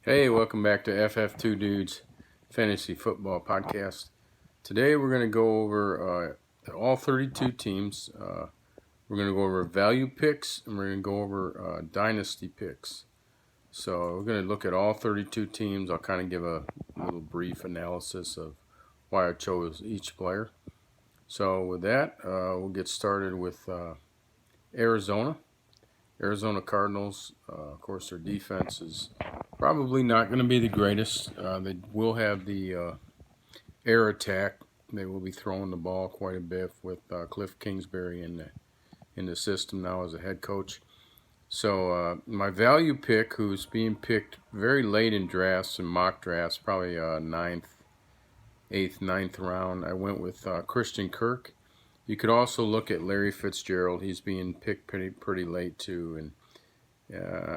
Hey, welcome back to FF2 Dudes Fantasy Football Podcast. Today we're going to go over all 32 teams. We're going to go over value picks and we're going to go over dynasty picks. So we're going to look at all 32 teams. I'll kind of give a little brief analysis of why I chose each player. So with that, we'll get started with Arizona Cardinals. Of course, their defense is probably not going to be the greatest. They will have the air attack. They will be throwing the ball quite a bit with Cliff Kingsbury in the system now as a head coach. So my value pick, who's being picked very late in drafts and mock drafts, probably 8th, 9th round, I went with Christian Kirk. You could also look at Larry Fitzgerald. He's being picked pretty late too, and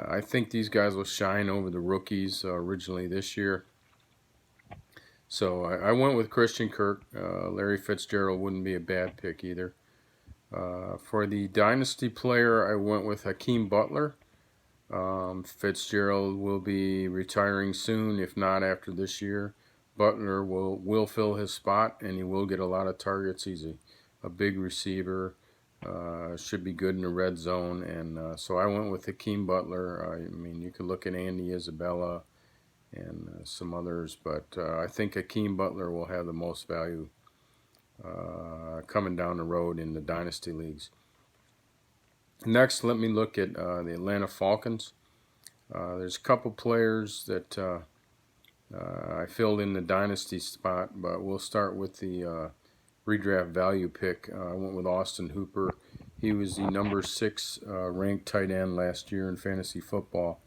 I think these guys will shine over the rookies originally this year. So I went with Christian Kirk. Larry Fitzgerald wouldn't be a bad pick either. For the dynasty player, I went with Hakeem Butler. Fitzgerald will be retiring soon, if not after this year. Butler will fill his spot, and he will get a lot of targets. He's a big receiver, should be good in the red zone, and so I went with Hakeem Butler. I mean, you could look at Andy Isabella and some others, but I think Hakeem Butler will have the most value coming down the road in the dynasty leagues. Next, let me look at the Atlanta Falcons. There's a couple players that I filled in the dynasty spot, but we'll start with the redraft value pick. I went with Austin Hooper. He was the number 6 ranked tight end last year in fantasy football.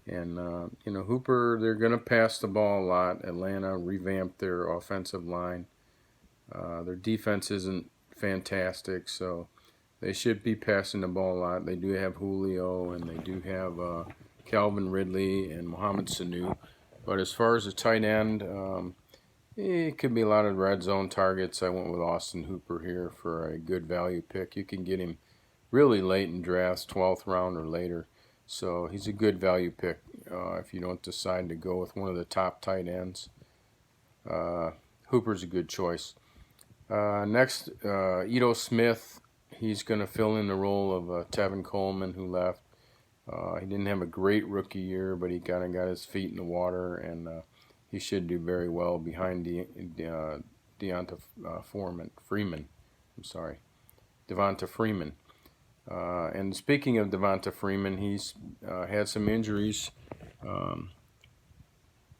And, Hooper, they're going to pass the ball a lot. Atlanta revamped their offensive line. Their defense isn't fantastic, so they should be passing the ball a lot. They do have Julio, and they do have Calvin Ridley and Mohamed Sanu. But as far as a tight end, it could be a lot of red zone targets. I went with Austin Hooper here for a good value pick. You can get him really late in drafts, 12th round or later. So he's a good value pick if you don't decide to go with one of the top tight ends. Hooper's a good choice. Next, Ito Smith. He's going to fill in the role of Tevin Coleman, who left. He didn't have a great rookie year, but he kind of got his feet in the water, and he should do very well behind Devonta Freeman. And speaking of Devonta Freeman, he's had some injuries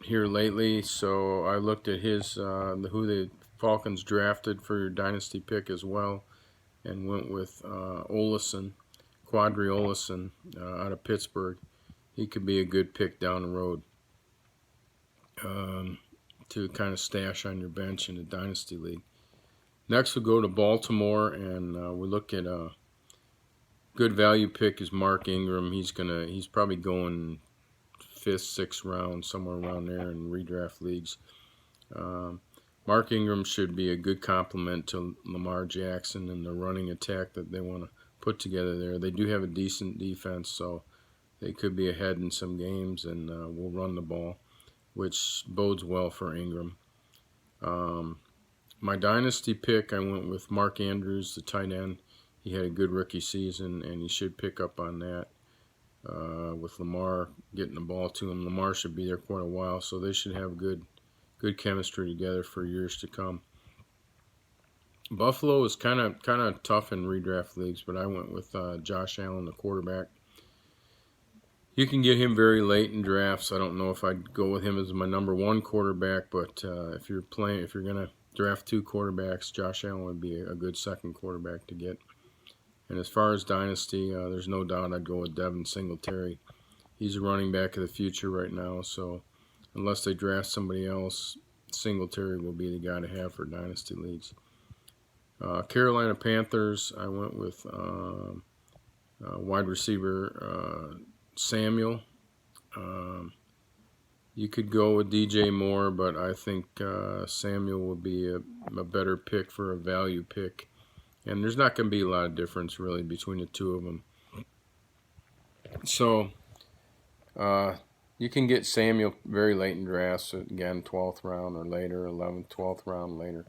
here lately. So I looked at his who the Falcons drafted for your dynasty pick as well, and went with Quadri Olison out of Pittsburgh. He could be a good pick down the road to kind of stash on your bench in the dynasty league. Next, we'll go to Baltimore, and we look at a good value pick is Mark Ingram. He's probably going 5th, 6th round, somewhere around there in redraft leagues. Mark Ingram should be a good complement to Lamar Jackson and the running attack that they want to put together there. They do have a decent defense, so they could be ahead in some games and will run the ball, which bodes well for Ingram. My dynasty pick, I went with Mark Andrews, the tight end. He had a good rookie season, and he should pick up on that with Lamar getting the ball to him. Lamar should be there quite a while, so they should have good chemistry together for years to come. Buffalo is kind of tough in redraft leagues, but I went with Josh Allen, the quarterback. You can get him very late in drafts. I don't know if I'd go with him as my number 1 quarterback, but if you're going to draft 2 quarterbacks, Josh Allen would be a good second quarterback to get. And as far as dynasty, there's no doubt I'd go with Devin Singletary. He's a running back of the future right now, so unless they draft somebody else, Singletary will be the guy to have for dynasty leagues. Carolina Panthers, I went with wide receiver Samuel. You could go with DJ Moore, but I think Samuel will be a better pick for a value pick. And there's not going to be a lot of difference, really, between the two of them. So You can get Samuel very late in drafts, again, 12th round or later, 11th, 12th round later.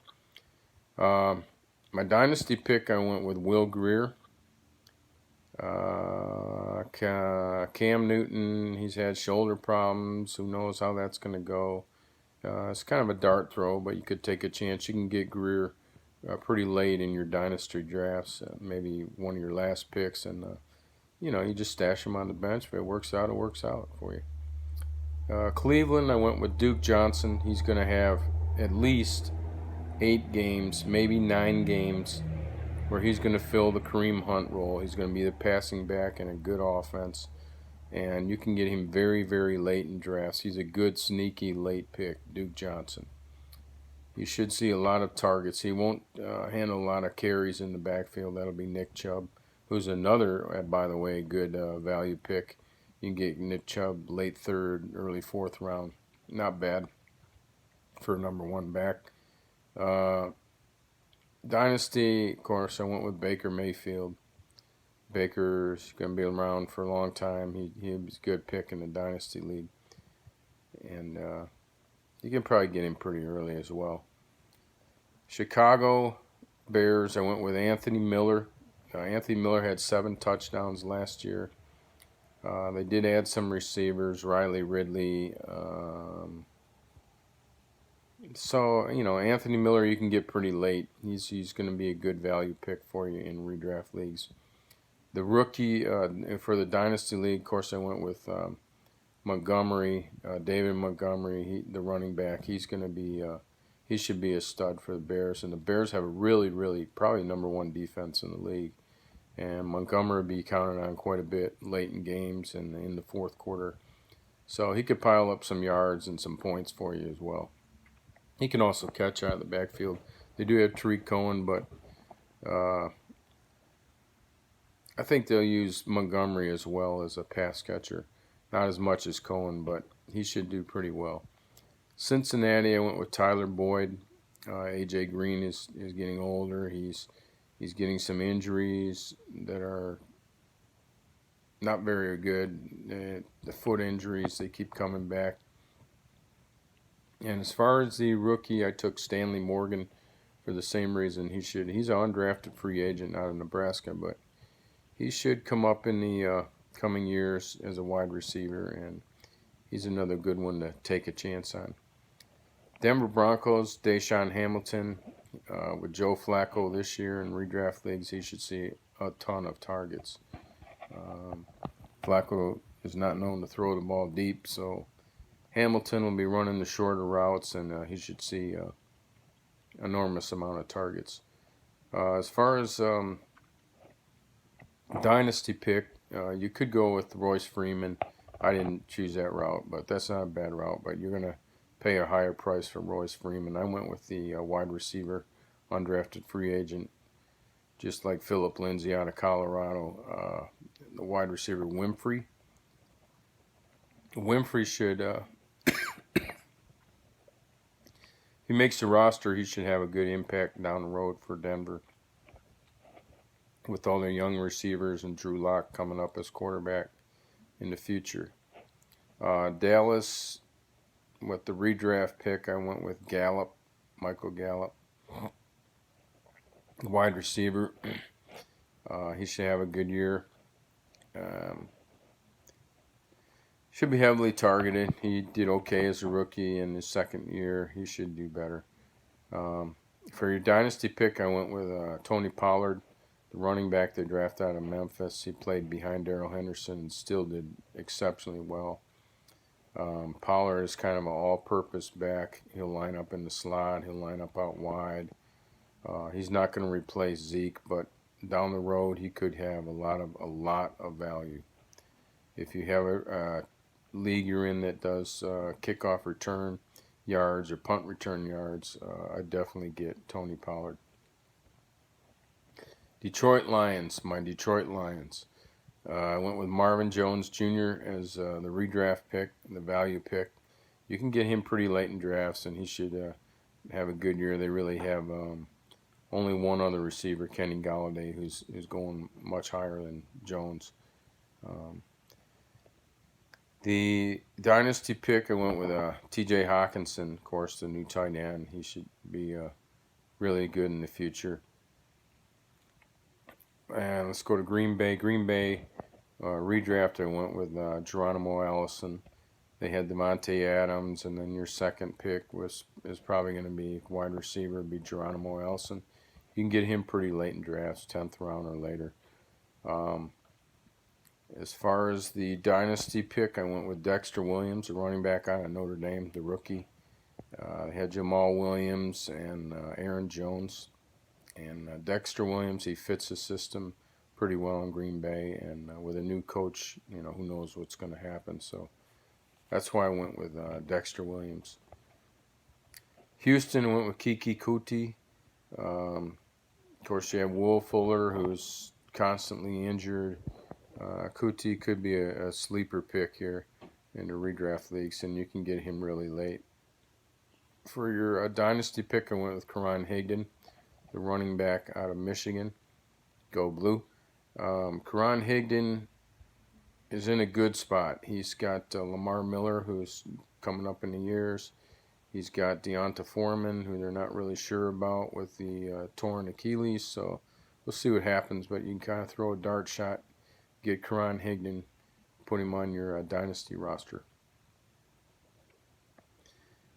My dynasty pick, I went with Will Greer. Cam Newton, he's had shoulder problems. Who knows how that's going to go? It's kind of a dart throw, but you could take a chance. You can get Greer pretty late in your dynasty drafts, maybe one of your last picks, and you just stash him on the bench. If it works out, it works out for you. Cleveland, I went with Duke Johnson. He's going to have at least 8 games, maybe 9 games, where he's going to fill the Kareem Hunt role. He's going to be the passing back in a good offense, and you can get him very, very late in drafts. He's a good, sneaky late pick, Duke Johnson. You should see a lot of targets. He won't handle a lot of carries in the backfield. That'll be Nick Chubb, who's another, by the way, good value pick. You can get Nick Chubb late 3rd, early 4th round. Not bad for a number 1 back. Dynasty, of course, I went with Baker Mayfield. Baker's going to be around for a long time. He was a good pick in the Dynasty League. And you can probably get him pretty early as well. Chicago Bears, I went with Anthony Miller. Anthony Miller had 7 touchdowns last year. They did add some receivers, Riley Ridley. So, Anthony Miller you can get pretty late. He's going to be a good value pick for you in redraft leagues. The rookie for the Dynasty League, of course, I went with Montgomery, David Montgomery, the running back. He's going to be, he should be a stud for the Bears. And the Bears have a really, really, probably number 1 defense in the league. And Montgomery will be counted on quite a bit late in games and in the 4th quarter. So he could pile up some yards and some points for you as well. He can also catch out of the backfield. They do have Tariq Cohen, but I think they'll use Montgomery as well as a pass catcher. Not as much as Cohen, but he should do pretty well. Cincinnati, I went with Tyler Boyd. A.J. Green is getting older. He's getting some injuries that are not very good. The foot injuries, they keep coming back. And as far as the rookie, I took Stanley Morgan for the same reason. He's an undrafted free agent out of Nebraska, but he should come up in the coming years as a wide receiver, and he's another good one to take a chance on. Denver Broncos, Deshaun Hamilton, with Joe Flacco this year in redraft leagues, he should see a ton of targets. Flacco is not known to throw the ball deep, so Hamilton will be running the shorter routes, and he should see enormous amount of targets. As far as dynasty pick, you could go with Royce Freeman. I didn't choose that route, but that's not a bad route. But you're going to pay a higher price for Royce Freeman. I went with the wide receiver, undrafted free agent, just like Phillip Lindsay out of Colorado. The wide receiver Winfrey. Winfrey should, if he makes the roster, he should have a good impact down the road for Denver, with all their young receivers and Drew Lock coming up as quarterback in the future. Dallas, with the redraft pick, I went with Gallup, Michael Gallup, wide receiver. He should have a good year. Should be heavily targeted. He did okay as a rookie in his 2nd year. He should do better. For your dynasty pick, I went with Tony Pollard, the running back they drafted out of Memphis. He played behind Darrell Henderson and still did exceptionally well. Pollard is kind of an all-purpose back. He'll line up in the slot. He'll line up out wide. He's not going to replace Zeke, but down the road he could have a lot of value. If you have a league you're in that does kickoff return yards or punt return yards, I'd definitely get Tony Pollard. Detroit Lions, my Detroit Lions. I went with Marvin Jones Jr. as the redraft pick, the value pick. You can get him pretty late in drafts, and he should have a good year. They really have only one other receiver, Kenny Golladay, who's going much higher than Jones. The dynasty pick, I went with T.J. Hawkinson, of course, the new tight end. He should be really good in the future. And let's go to Green Bay. Green Bay redraft, I went with Geronimo Allison. They had Devontae Adams, and then your second pick is probably going to be wide receiver, be Geronimo Allison. You can get him pretty late in drafts, 10th round or later. As far as the dynasty pick, I went with Dexter Williams, a running back out of Notre Dame, the rookie. They had Jamal Williams and Aaron Jones. And Dexter Williams, he fits the system pretty well in Green Bay. And with a new coach, who knows what's going to happen. So that's why I went with Dexter Williams. Houston went with Kiki Kuti. Of course, you have Will Fuller, who's constantly injured. Kuti could be a sleeper pick here in the redraft leagues, and you can get him really late. For your dynasty pick, I went with Karan Higdon, the running back out of Michigan. Go Blue. Karan Higdon is in a good spot. He's got Lamar Miller, who's coming up in the years. He's got Deonta Foreman, who they're not really sure about with the torn Achilles. So we'll see what happens, but you can kind of throw a dart shot, get Karan Higdon, put him on your dynasty roster.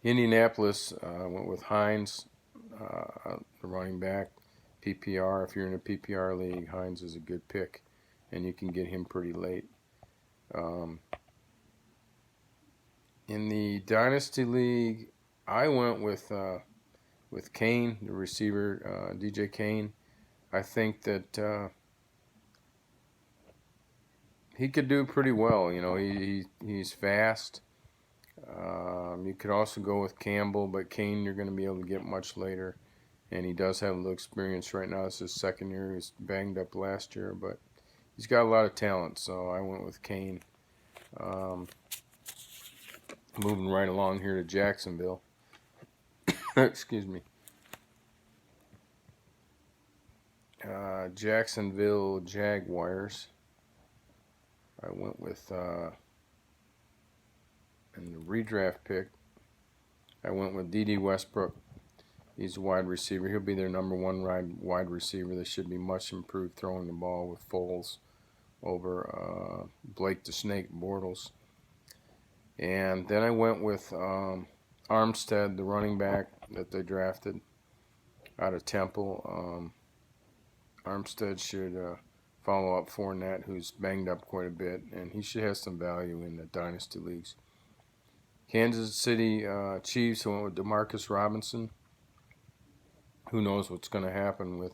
Indianapolis went with Hines, the running back. PPR, if you're in a PPR league, Hines is a good pick, and you can get him pretty late. In the dynasty league, I went with Kane, the receiver, DJ Kane. I think that he could do pretty well. He's fast. You could also go with Campbell, but Kane you're going to be able to get much later. And he does have a little experience right now. It's his second year. He was banged up last year, but he's got a lot of talent, so I went with Kane. Moving right along here to Jacksonville. Excuse me. Jacksonville Jaguars. I went with, in the redraft pick, I went with D.D. Westbrook. He's a wide receiver. He'll be their number one wide receiver. They should be much improved throwing the ball with Foles over Blake the Snake Bortles. And then I went with Armstead, the running back that they drafted out of Temple. Armstead should follow up Fournette, who's banged up quite a bit, and he should have some value in the dynasty leagues. Kansas City Chiefs went with Demarcus Robinson. Who knows what's going to happen with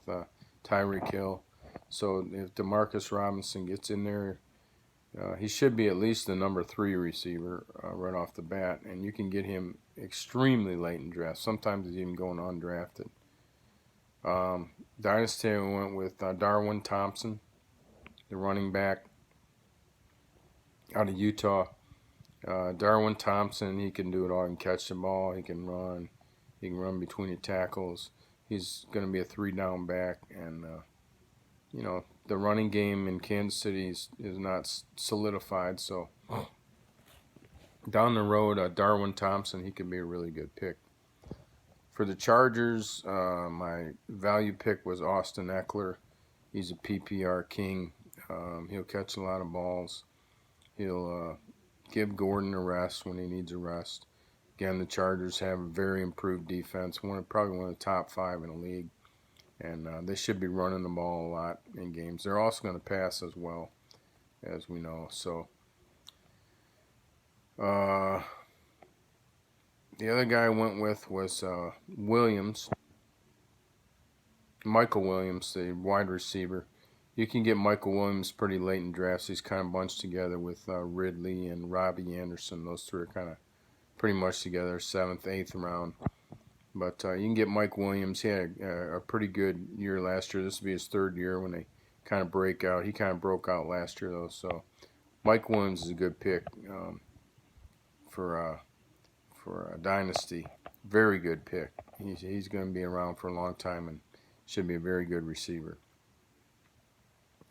Tyreek Hill. So if Demarcus Robinson gets in there, he should be at least the number 3 receiver right off the bat. And you can get him extremely late in drafts. Sometimes he's even going undrafted. Dynasty, we went with Darwin Thompson, the running back out of Utah. Darwin Thompson, he can do it all. He can catch the ball. He can run. He can run between the tackles. He's going to be a 3-down back, and the running game in Kansas City is not solidified. So down the road, Darwin Thompson, he could be a really good pick. For the Chargers, my value pick was Austin Eckler. He's a PPR king. He'll catch a lot of balls. He'll give Gordon a rest when he needs a rest. Again, the Chargers have a very improved defense, probably one of the top 5 in the league. And they should be running the ball a lot in games. They're also going to pass as well, as we know. So the other guy I went with was Williams, Michael Williams, the wide receiver. You can get Michael Williams pretty late in drafts. He's kind of bunched together with Ridley and Robbie Anderson. Those 3 are kind of pretty much together, 7th, 8th round. But you can get Mike Williams. He had a pretty good year last year. This will be his 3rd year when they kind of break out. He kind of broke out last year, though. So Mike Williams is a good pick for a dynasty. Very good pick. He's going to be around for a long time and should be a very good receiver.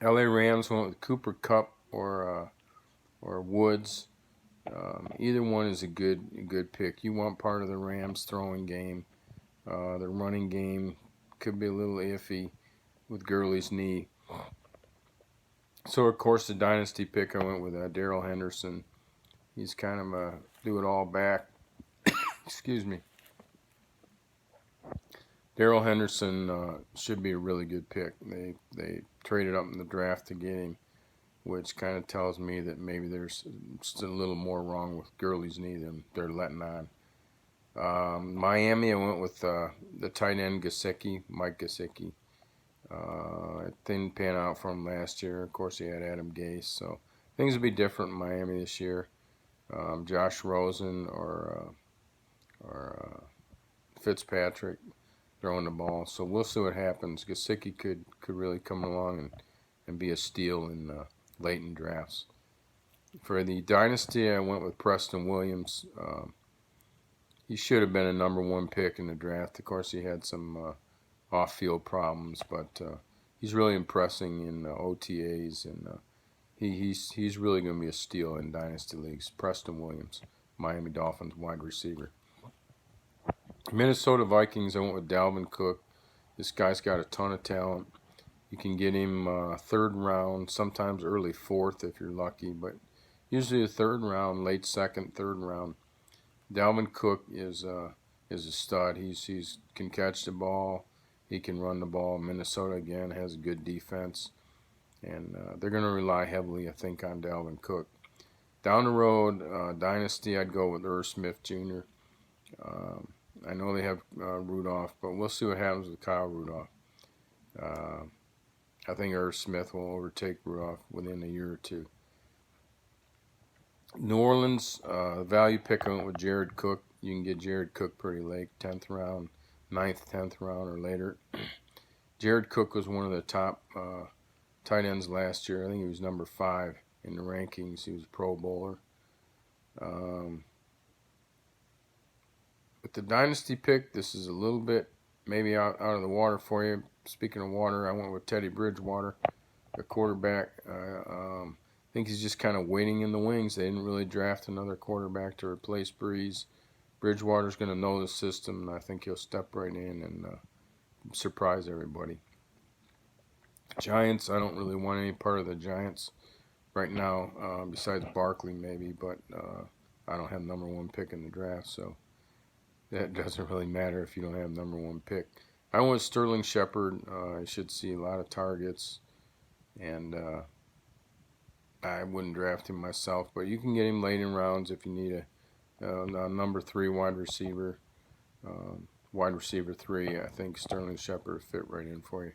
LA Rams went with Cooper Kupp or Woods. Either one is a good pick. You want part of the Rams' throwing game. The running game could be a little iffy with Gurley's knee. So, of course, the dynasty pick, I went with Darrell Henderson. He's kind of a do-it-all back. Excuse me. Darrell Henderson should be a really good pick. They traded up in the draft to get him, which kind of tells me that maybe there's still a little more wrong with Gurley's knee than they're letting on. Miami, I went with the tight end Mike Gesicki. It didn't pan out for him last year. Of course, he had Adam Gase, so things will be different in Miami this year. Josh Rosen or Fitzpatrick throwing the ball, so we'll see what happens. Gesicki could really come along and be a steal in late in drafts. For the dynasty, I went with Preston Williams. He should have been a number one pick in the draft. Of course, he had some off-field problems, but he's really impressing in OTAs, and he's really going to be a steal in dynasty leagues. Preston Williams, Miami Dolphins wide receiver. Minnesota Vikings, I went with Dalvin Cook. This guy's got a ton of talent. You can get him third round, sometimes early fourth if you're lucky, but usually a third round, late second, third round. Dalvin Cook is a stud. He's can catch the ball. He can run the ball. Minnesota, again, has a good defense. And they're going to rely heavily, I think, on Dalvin Cook. Down the road, dynasty, I'd go with Irv Smith Jr. I know they have Rudolph, but we'll see what happens with Kyle Rudolph. I think Irv Smith will overtake Rudolph within a year or two. New Orleans, value pick, I went with Jared Cook. You can get Jared Cook pretty late, 10th round, 9th, 10th round, or later. Jared Cook was one of the top tight ends last year. I think he was number 5 in the rankings. He was a Pro Bowler. With the dynasty pick, this is a little bit maybe out of the water for you. Speaking of water, I went with Teddy Bridgewater, the quarterback. I think he's just kind of waiting in the wings. They didn't really draft another quarterback to replace Breeze. Bridgewater's going to know the system, and I think he'll step right in and surprise everybody. Giants, I don't really want any part of the Giants right now, besides Barkley maybe, but I don't have number 1 pick in the draft, so that doesn't really matter if you don't have number 1 pick. I went with Sterling Shepard. I should see a lot of targets, and I wouldn't draft him myself, but you can get him late in rounds if you need a number 3 wide receiver. Wide receiver 3, I think Sterling Shepard fit right in for you.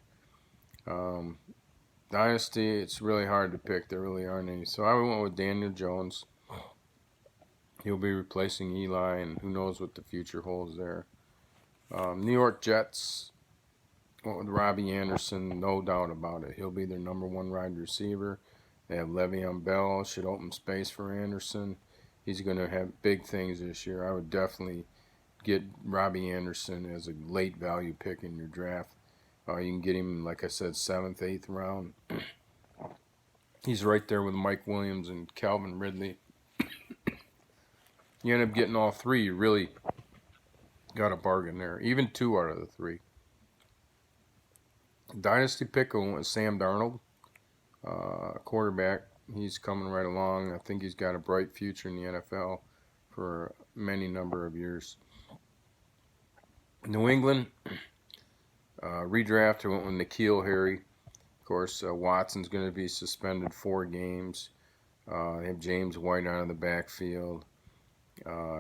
Dynasty, it's really hard to pick. There really aren't any. So I went with Daniel Jones. He'll be replacing Eli, and who knows what the future holds there. New York Jets, went with Robbie Anderson, no doubt about it. He'll be their number 1 wide receiver. They have Le'Veon Bell, should open space for Anderson. He's going to have big things this year. I would definitely get Robbie Anderson as a late value pick in your draft. You can get him, like I said, 7th, 8th round. He's right there with Mike Williams and Calvin Ridley. You end up getting all 3. You really got a bargain there. Even 2 out of the 3. Dynasty pick, I went with Sam Darnold, quarterback. He's coming right along. I think he's got a bright future in the NFL for many number of years. New England, redraft, I went with N'Keal Harry. Of course, Watson's going to be suspended 4 games. They have James White out of the backfield.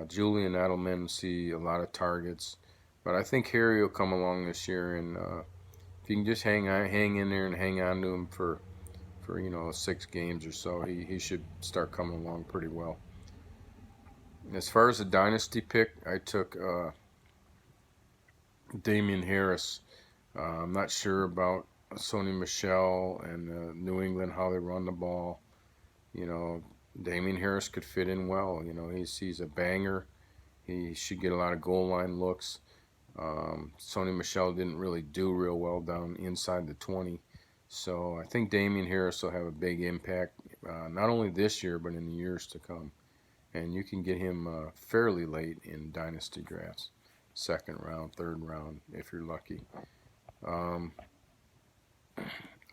Julian Edelman see a lot of targets. But I think Harry will come along this year, and if you can just hang in there and hang on to him for 6 games or so, he should start coming along pretty well. As far as the dynasty pick, I took Damian Harris. I'm not sure about Sony Michel and New England, how they run the ball. Damian Harris could fit in well. He's a banger. He should get a lot of goal line looks. Sony Michel didn't really do real well down inside the 20. So I think Damian Harris will have a big impact, not only this year, but in the years to come. and you can get him fairly late in dynasty drafts, second round, third round, if you're lucky.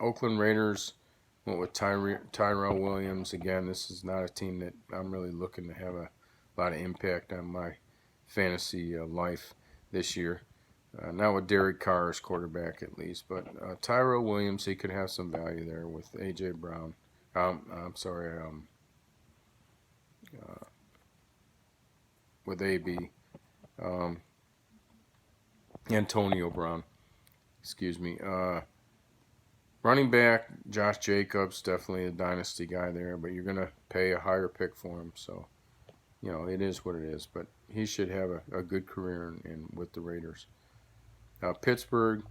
Oakland Raiders went with Tyrell Williams. Again, this is not a team that I'm really looking to have a lot of impact on my fantasy life this year. Not with Derek Carr as quarterback, at least, but Tyrell Williams, he could have some value there with A.J. Brown. With A.B. Antonio Brown. Excuse me. Running back, Josh Jacobs, definitely a dynasty guy there, but you're going to pay a higher pick for him. So, it is what it is. But he should have a good career with the Raiders. Pittsburgh,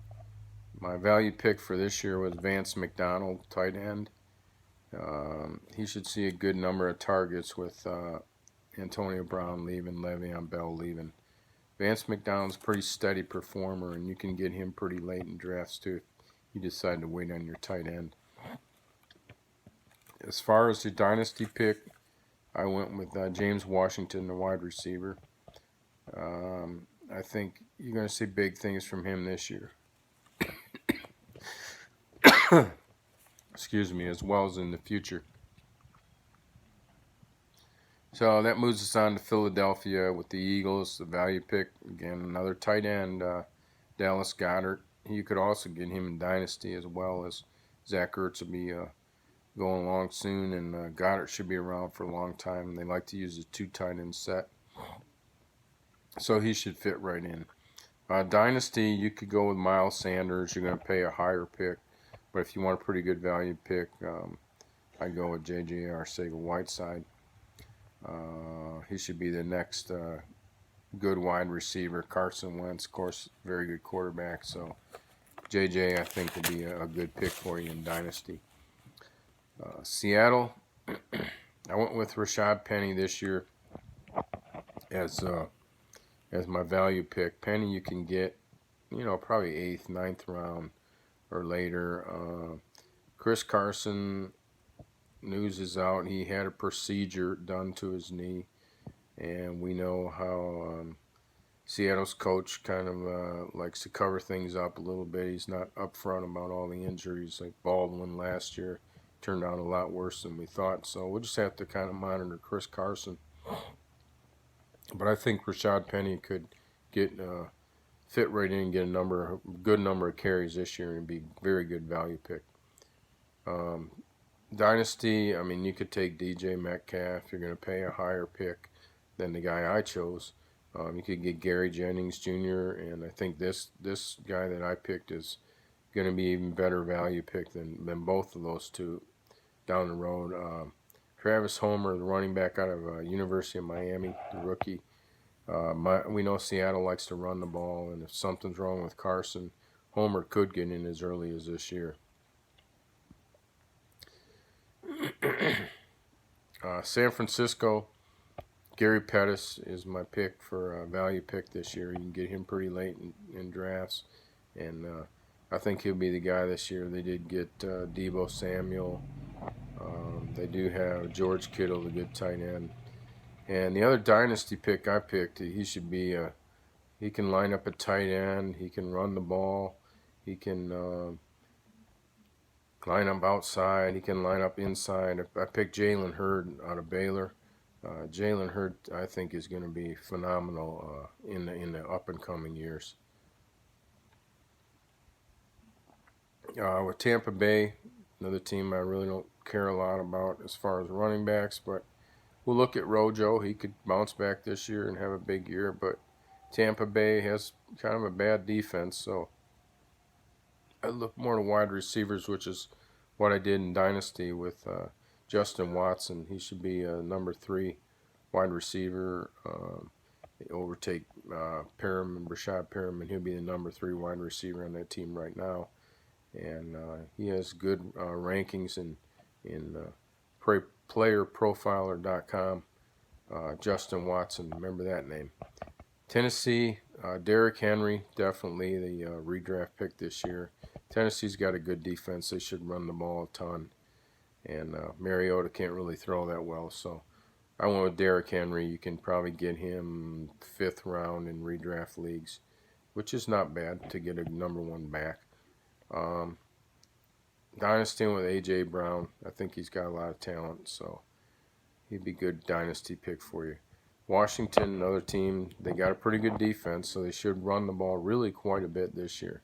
my value pick for this year was Vance McDonald, tight end. He should see a good number of targets with Antonio Brown leaving, Le'Veon Bell leaving. Vance McDonald's a pretty steady performer, and you can get him pretty late in drafts too if you decide to wait on your tight end. As far as the dynasty pick, I went with James Washington, the wide receiver. I think you're going to see big things from him this year. Excuse me, as well as in the future. So that moves us on to Philadelphia with the Eagles, the value pick. Again, another tight end, Dallas Goedert. You could also get him in dynasty, as well as Zach Ertz will be going along soon, and Goddard should be around for a long time. They like to use a 2 tight end set, so he should fit right in. Dynasty, you could go with Miles Sanders. You're going to pay a higher pick, but if you want a pretty good value pick, I'd go with J.J. Arcega-Whiteside. He should be the next good wide receiver. Carson Wentz, of course, very good quarterback. So JJ, I think, will be a good pick for you in dynasty. Seattle, I went with Rashad Penny this year as my value pick. Penny you can get, probably 8th, 9th round or later. Chris Carson, news is out. He had a procedure done to his knee, and we know how Seattle's coach kind of likes to cover things up a little bit. He's not upfront about all the injuries. Like Baldwin last year turned out a lot worse than we thought. So we'll just have to kind of monitor Chris Carson. But I think Rashad Penny could get fit right in and get a good number of carries this year and be a very good value pick. Dynasty, I mean, you could take DJ Metcalf. You're going to pay a higher pick than the guy I chose. You could get Gary Jennings Jr., and I think this guy that I picked is going to be even better value pick than both of those two down the road. Travis Homer, the running back out of University of Miami, the rookie. We know Seattle likes to run the ball, and if something's wrong with Carson, Homer could get in as early as this year. San Francisco, Gary Pettis is my pick for a value pick this year. You can get him pretty late in drafts, and I think he'll be the guy this year. They did get Deebo Samuel. They do have George Kittle, the good tight end. And the other dynasty pick I picked, he should be he can line up a tight end. He can run the ball. He can line up outside. He can line up inside. I picked Jalen Hurd out of Baylor. Jalen Hurd, I think, is going to be phenomenal in the up and coming years. With Tampa Bay, another team I really don't care a lot about as far as running backs, but we'll look at Rojo. He could bounce back this year and have a big year, but Tampa Bay has kind of a bad defense, so I look more to wide receivers, which is what I did in Dynasty with Justin Watson. He should be a number 3 wide receiver. Overtake Perriman, Rashad Perriman. He'll be the number 3 wide receiver on that team right now. And he has good rankings in playerprofiler.com. Justin Watson, remember that name. Tennessee, Derrick Henry, definitely the redraft pick this year. Tennessee's got a good defense. They should run the ball a ton. And Mariota can't really throw that well. So I went with Derrick Henry. You can probably get him 5th round in redraft leagues, which is not bad to get a #1 back. Um, Dynasty with A.J. Brown. I think he's got a lot of talent, so he'd be a good dynasty pick for you. Washington, another team, they got a pretty good defense, so they should run the ball really quite a bit this year.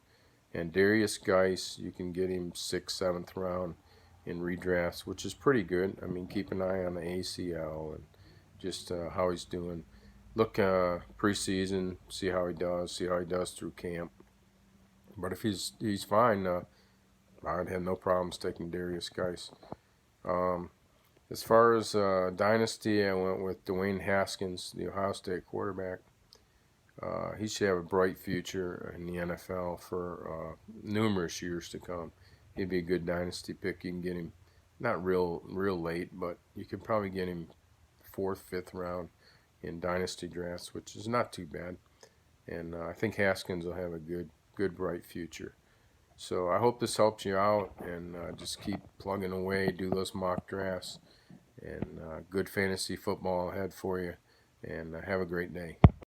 And Darius Geis, you can get him 6th, 7th round in redrafts, which is pretty good. I mean, keep an eye on the ACL and just how he's doing. Look preseason, see how he does through camp. But if he's fine, I'd have no problems taking Darius Geis. As far as dynasty, I went with Dwayne Haskins, the Ohio State quarterback. He should have a bright future in the NFL for numerous years to come. He'd be a good dynasty pick. You can get him not real late, but you could probably get him 4th, 5th round in dynasty drafts, which is not too bad. And I think Haskins will have a good bright future. So I hope this helps you out, and just keep plugging away, do those mock drafts, and good fantasy football ahead for you. And have a great day.